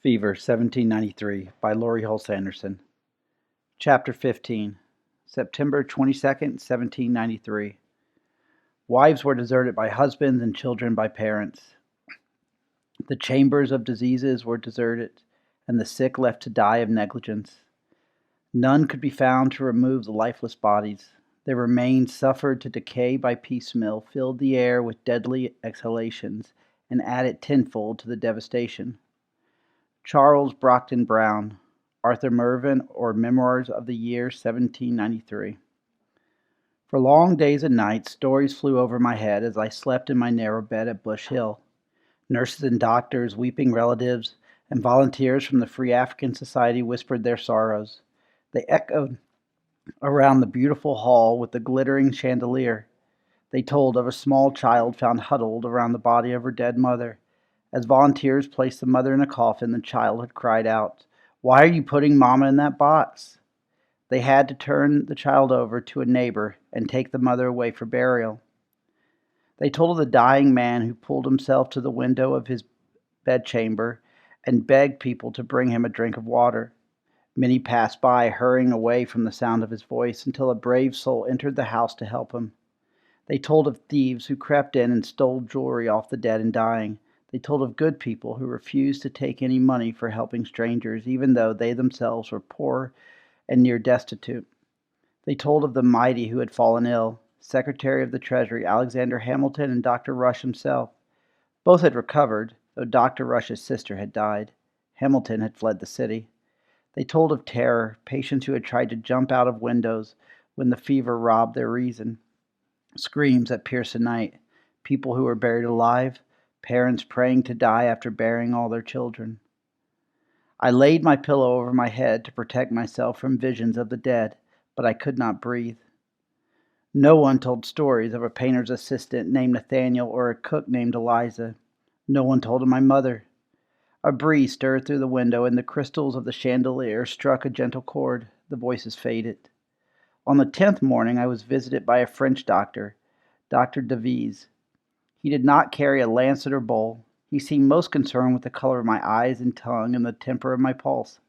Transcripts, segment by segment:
Fever, 1793, by Laurie Halse. Chapter 15, September 22nd, 1793. Wives were deserted by husbands and children by parents. The chambers of diseases were deserted, and the sick left to die of negligence. None could be found to remove the lifeless bodies. Their remains suffered to decay by piecemeal, filled the air with deadly exhalations, and added tenfold to the devastation. Charles Brockden Brown, Arthur Mervyn, or Memoirs of the Year 1793. For long days and nights, stories flew over my head as I slept in my narrow bed at Bush Hill. Nurses and doctors, weeping relatives, and volunteers from the Free African Society whispered their sorrows. They echoed around the beautiful hall with the glittering chandelier. They told of a small child found huddled around the body of her dead mother. As volunteers placed the mother in a coffin, the child had cried out, "Why are you putting Mama in that box?" They had to turn the child over to a neighbor and take the mother away for burial. They told of the dying man who pulled himself to the window of his bedchamber and begged people to bring him a drink of water. Many passed by, hurrying away from the sound of his voice, until a brave soul entered the house to help him. They told of thieves who crept in and stole jewelry off the dead and dying. They told of good people who refused to take any money for helping strangers, even though they themselves were poor and near destitute. They told of the mighty who had fallen ill, Secretary of the Treasury Alexander Hamilton and Dr. Rush himself. Both had recovered, though Dr. Rush's sister had died. Hamilton had fled the city. They told of terror, patients who had tried to jump out of windows when the fever robbed their reason, screams that pierced the night, people who were buried alive, parents praying to die after burying all their children. I laid my pillow over my head to protect myself from visions of the dead, but I could not breathe. No one told stories of a painter's assistant named Nathaniel or a cook named Eliza. No one told of my mother. A breeze stirred through the window, and the crystals of the chandelier struck a gentle chord. The voices faded. On the 10th morning, I was visited by a French doctor, Dr. Devise. He did not carry a lancet or bowl. He seemed most concerned with the color of my eyes and tongue and the temper of my pulse.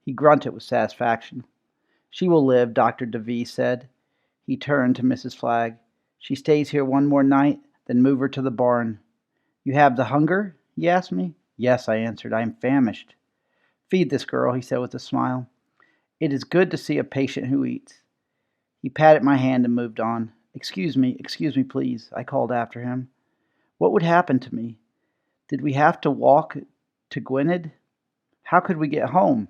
He grunted with satisfaction. "She will live," Dr. Devise said. He turned to Mrs. Flagg. "She stays here one more night, then move her to the barn." "You have the hunger?" he asked me. "Yes," I answered. "I am famished." "Feed this girl," he said with a smile. "It is good to see a patient who eats." He patted my hand and moved on. Excuse me, please," I called after him. What would happen to me? Did we have to walk to Gwynedd? How could we get home?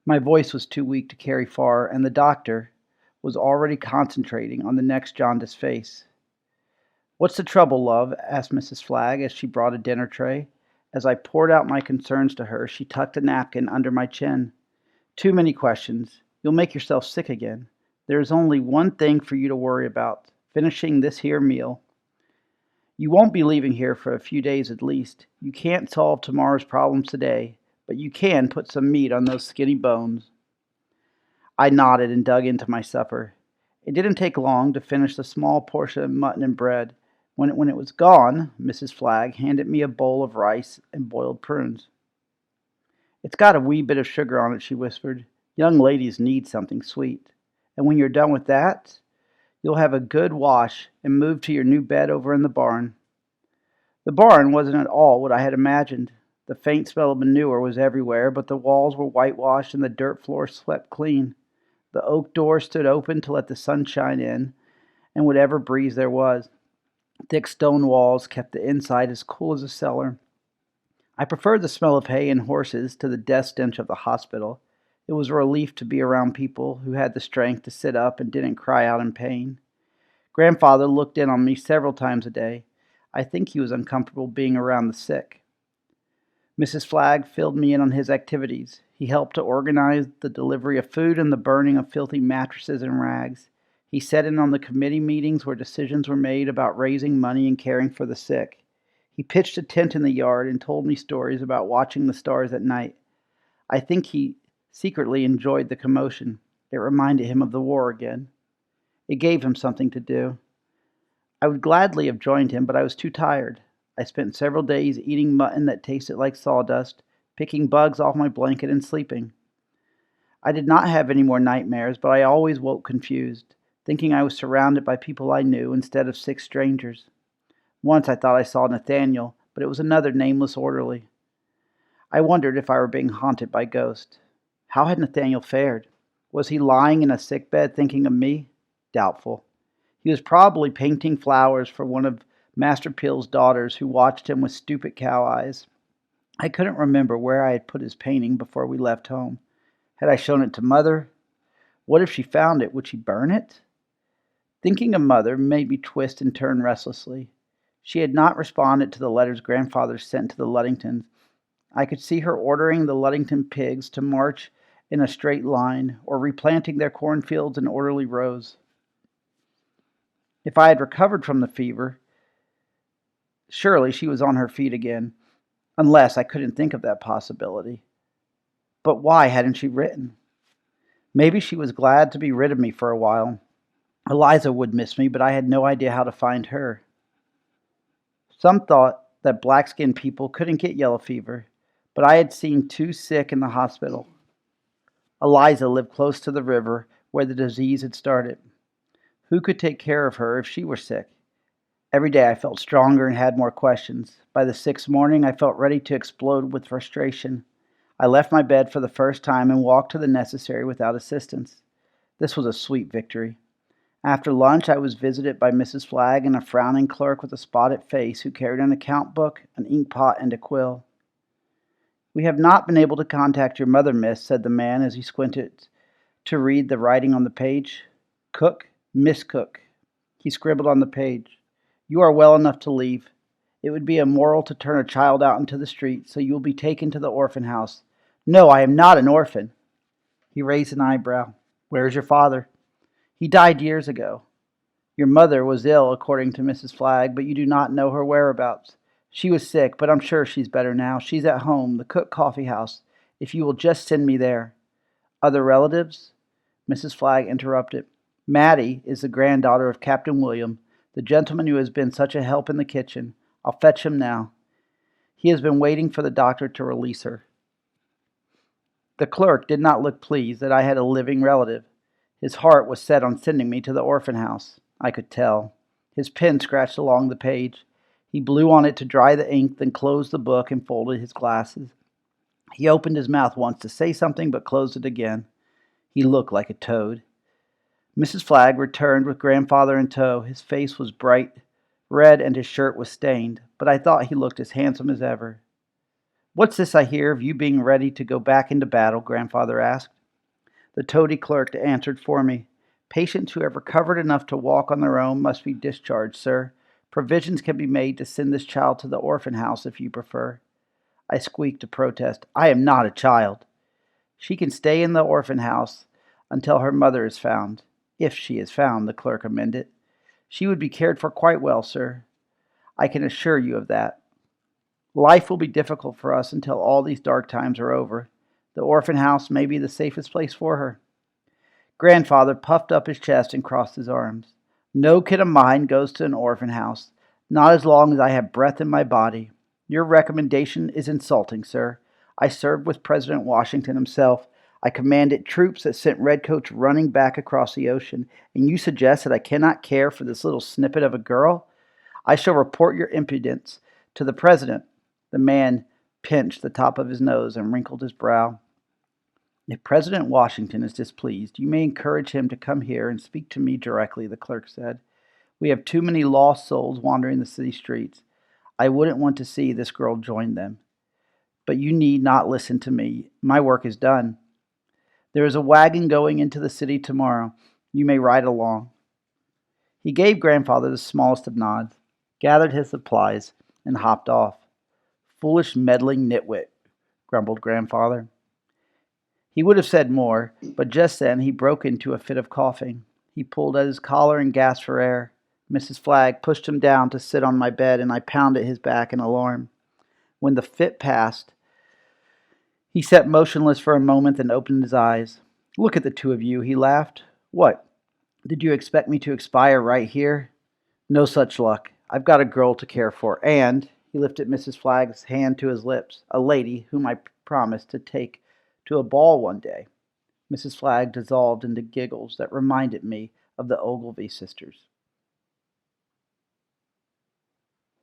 My voice was too weak to carry far, and the doctor was already concentrating on the next jaundiced face. "What's the trouble, love?" asked Mrs. Flagg as she brought a dinner tray. As I poured out my concerns to her, she tucked a napkin under my chin. "Too many questions. You'll make yourself sick again. There is only one thing for you to worry about, finishing this here meal. You won't be leaving here for a few days at least. You can't solve tomorrow's problems today, but you can put some meat on those skinny bones." I nodded and dug into my supper. It didn't take long to finish the small portion of mutton and bread. When it was gone, Mrs. Flagg handed me a bowl of rice and boiled prunes. "It's got a wee bit of sugar on it," she whispered. "Young ladies need something sweet. And when you're done with that, you'll have a good wash and move to your new bed over in the barn." The barn wasn't at all what I had imagined. The faint smell of manure was everywhere, but the walls were whitewashed and the dirt floor swept clean. The oak door stood open to let the sunshine in, and whatever breeze there was. Thick stone walls kept the inside as cool as a cellar. I preferred the smell of hay and horses to the death stench of the hospital. It was a relief to be around people who had the strength to sit up and didn't cry out in pain. Grandfather looked in on me several times a day. I think he was uncomfortable being around the sick. Mrs. Flagg filled me in on his activities. He helped to organize the delivery of food and the burning of filthy mattresses and rags. He sat in on the committee meetings where decisions were made about raising money and caring for the sick. He pitched a tent in the yard and told me stories about watching the stars at night. I think he secretly enjoyed the commotion. It reminded him of the war again. It gave him something to do. I would gladly have joined him, but I was too tired. I spent several days eating mutton that tasted like sawdust, picking bugs off my blanket and sleeping. I did not have any more nightmares, but I always woke confused, thinking I was surrounded by people I knew instead of 6 strangers. Once I thought I saw Nathaniel, but it was another nameless orderly. I wondered if I were being haunted by ghosts. How had Nathaniel fared? Was he lying in a sickbed thinking of me? Doubtful. He was probably painting flowers for one of Master Peel's daughters who watched him with stupid cow eyes. I couldn't remember where I had put his painting before we left home. Had I shown it to Mother? What if she found it? Would she burn it? Thinking of Mother made me twist and turn restlessly. She had not responded to the letters Grandfather sent to the Luddingtons. I could see her ordering the Luddington pigs to march in a straight line, or replanting their cornfields in orderly rows. If I had recovered from the fever, surely she was on her feet again, unless I couldn't think of that possibility. But why hadn't she written? Maybe she was glad to be rid of me for a while. Eliza would miss me, but I had no idea how to find her. Some thought that black-skinned people couldn't get yellow fever, but I had seen 2 sick in the hospital. Eliza lived close to the river where the disease had started. Who could take care of her if she were sick? Every day I felt stronger and had more questions. By the 6th morning, I felt ready to explode with frustration. I left my bed for the first time and walked to the necessary without assistance. This was a sweet victory. After lunch, I was visited by Mrs. Flagg and a frowning clerk with a spotted face who carried an account book, an inkpot, and a quill. "We have not been able to contact your mother, miss," said the man as he squinted to read the writing on the page. "Cook, Miss Cook." He scribbled on the page. "You are well enough to leave. It would be immoral to turn a child out into the street, so you will be taken to the orphan house." "No, I am not an orphan." He raised an eyebrow. "Where is your father?" "He died years ago." "Your mother was ill, according to Mrs. Flagg, but you do not know her whereabouts." "She was sick, but I'm sure she's better now. She's at home, the Cook Coffee House, if you will just send me there." "Other relatives?" Mrs. Flagg interrupted. "Mattie is the granddaughter of Captain William, the gentleman who has been such a help in the kitchen. I'll fetch him now. He has been waiting for the doctor to release her." The clerk did not look pleased that I had a living relative. His heart was set on sending me to the orphan house. I could tell. His pen scratched along the page. He blew on it to dry the ink, then closed the book and folded his glasses. He opened his mouth once to say something, but closed it again. He looked like a toad. Mrs. Flagg returned with Grandfather in tow. His face was bright red and his shirt was stained, but I thought he looked as handsome as ever. "What's this I hear of you being ready to go back into battle?" Grandfather asked. The toady clerk answered for me. "Patients who have recovered enough to walk on their own must be discharged, sir. Provisions can be made to send this child to the orphan house if you prefer." I squeaked to protest. "I am not a child." "She can stay in the orphan house until her mother is found." "If she is found," the clerk amended. "She would be cared for quite well, sir. I can assure you of that. Life will be difficult for us until all these dark times are over. The orphan house may be the safest place for her." Grandfather puffed up his chest and crossed his arms. "No kid of mine goes to an orphan house, not as long as I have breath in my body. Your recommendation is insulting, sir. I served with President Washington himself. I commanded troops that sent redcoats running back across the ocean, and you suggest that I cannot care for this little snippet of a girl? I shall report your impudence to the President." The man pinched the top of his nose and wrinkled his brow. "If President Washington is displeased, you may encourage him to come here and speak to me directly," the clerk said. "We have too many lost souls wandering the city streets. I wouldn't want to see this girl join them. But you need not listen to me. My work is done. There is a wagon going into the city tomorrow. You may ride along." He gave Grandfather the smallest of nods, gathered his supplies, and hopped off. "Foolish, meddling nitwit," grumbled Grandfather. He would have said more, but just then he broke into a fit of coughing. He pulled at his collar and gasped for air. Mrs. Flagg pushed him down to sit on my bed, and I pounded his back in alarm. When the fit passed, he sat motionless for a moment, then opened his eyes. "Look at the two of you," he laughed. "What, did you expect me to expire right here? No such luck. I've got a girl to care for, and," he lifted Mrs. Flagg's hand to his lips, "a lady whom I promised to take to a ball one day. Mrs. Flagg dissolved into giggles that reminded me of the Ogilvy sisters.